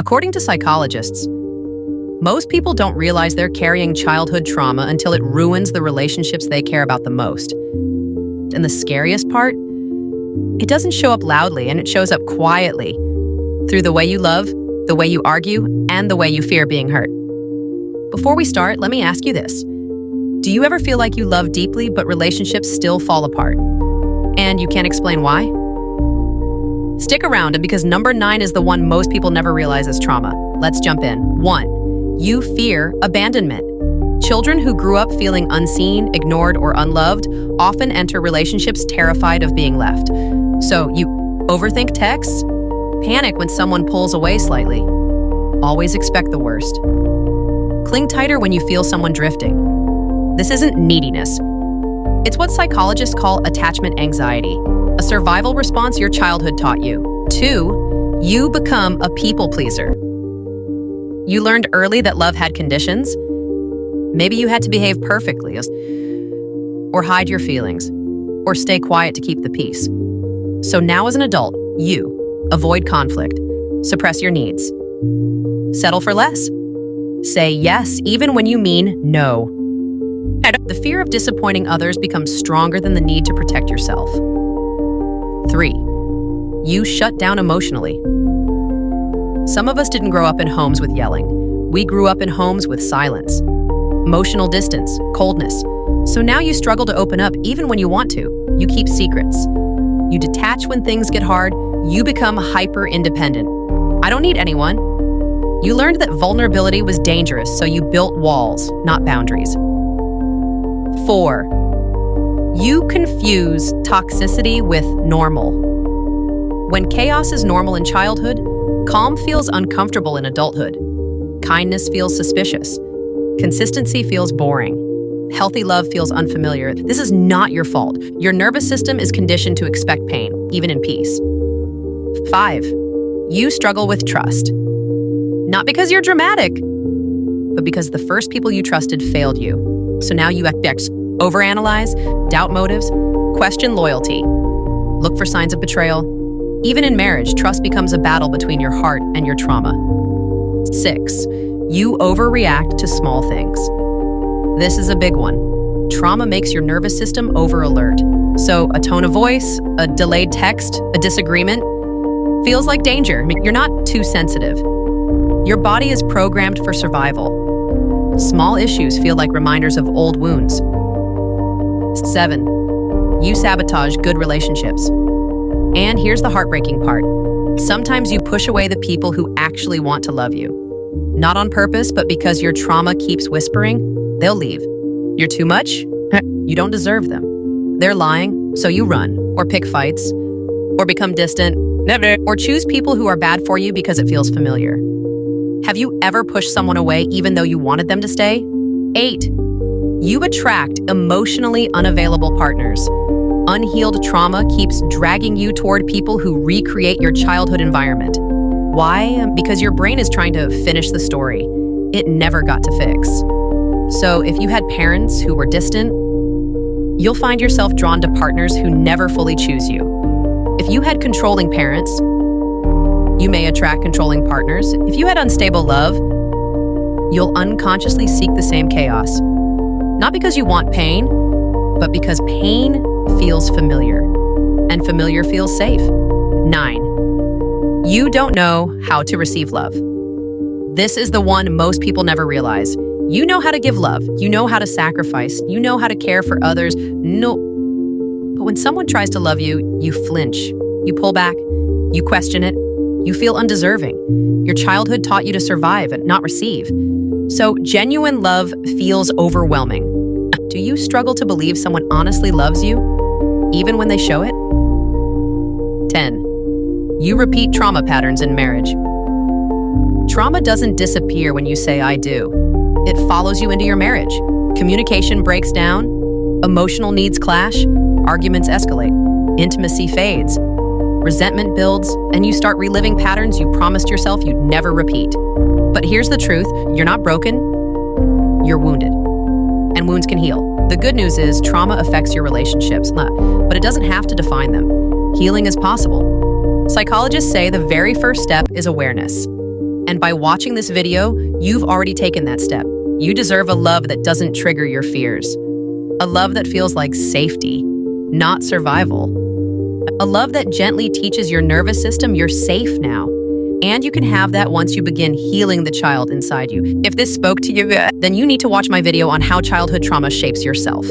According to psychologists, most people don't realize they're carrying childhood trauma until it ruins the relationships they care about the most. And the scariest part? It doesn't show up loudly, and it shows up quietly through the way you love, the way you argue, and the way you fear being hurt. Before we start, let me ask you this. Do you ever feel like you love deeply, but relationships still fall apart? And you can't explain why? Stick around, because number 9 is the one most people never realize is trauma. Let's jump in. 1. You fear abandonment. Children who grew up feeling unseen, ignored, or unloved often enter relationships terrified of being left. So you overthink texts, panic when someone pulls away slightly, always expect the worst. Cling tighter when you feel someone drifting. This isn't neediness. It's what psychologists call attachment anxiety, a survival response your childhood taught you. 2, you become a people pleaser. You learned early that love had conditions. Maybe you had to behave perfectly, or hide your feelings, or stay quiet to keep the peace. So now as an adult, you avoid conflict, suppress your needs, settle for less, say yes even when you mean no. The fear of disappointing others becomes stronger than the need to protect yourself. 3. You shut down emotionally. Some of us didn't grow up in homes with yelling. We grew up in homes with silence, emotional distance, coldness. So now you struggle to open up even when you want to. You keep secrets. You detach when things get hard. You become hyper-independent. I don't need anyone. You learned that vulnerability was dangerous, so you built walls, not boundaries. 4. You confuse toxicity with normal. When chaos is normal in childhood, calm feels uncomfortable in adulthood. Kindness feels suspicious. Consistency feels boring. Healthy love feels unfamiliar. This is not your fault. Your nervous system is conditioned to expect pain, even in peace. 5. You struggle with trust. Not because you're dramatic, but because the first people you trusted failed you. So now you overanalyze, doubt motives, question loyalty, look for signs of betrayal. Even in marriage, trust becomes a battle between your heart and your trauma. 6. You overreact to small things. This is a big one. Trauma makes your nervous system over-alert. So a tone of voice, a delayed text, a disagreement feels like danger. You're not too sensitive. Your body is programmed for survival. Small issues feel like reminders of old wounds. 7. You sabotage good relationships. And here's the heartbreaking part. Sometimes you push away the people who actually want to love you. Not on purpose, but because your trauma keeps whispering, they'll leave. You're too much? You don't deserve them. They're lying, so you run, or pick fights, or become distant, or choose people who are bad for you because it feels familiar. Have you ever pushed someone away even though you wanted them to stay? 8. You attract emotionally unavailable partners. Unhealed trauma keeps dragging you toward people who recreate your childhood environment. Why? Because your brain is trying to finish the story it never got to fix. So if you had parents who were distant, you'll find yourself drawn to partners who never fully choose you. If you had controlling parents, you may attract controlling partners. If you had unstable love, you'll unconsciously seek the same chaos. Not because you want pain, but because pain feels familiar, and familiar feels safe. 9. You don't know how to receive love. This is the one most people never realize. You know how to give love. You know how to sacrifice. You know how to care for others. No. But when someone tries to love you, you flinch. You pull back. You question it. You feel undeserving. Your childhood taught you to survive and not receive. So genuine love feels overwhelming. Do you struggle to believe someone honestly loves you, even when they show it? 10. You repeat trauma patterns in marriage. Trauma doesn't disappear when you say "I do." It follows you into your marriage. Communication breaks down, emotional needs clash, arguments escalate, intimacy fades, resentment builds, and you start reliving patterns you promised yourself you'd never repeat. But here's the truth, you're not broken, you're wounded. And wounds can heal. The good news is trauma affects your relationships, but it doesn't have to define them. Healing is possible. Psychologists say the very first step is awareness. And by watching this video, you've already taken that step. You deserve a love that doesn't trigger your fears. A love that feels like safety, not survival. A love that gently teaches your nervous system you're safe now. And you can have that once you begin healing the child inside you. If this spoke to you, then you need to watch my video on how childhood trauma shapes yourself.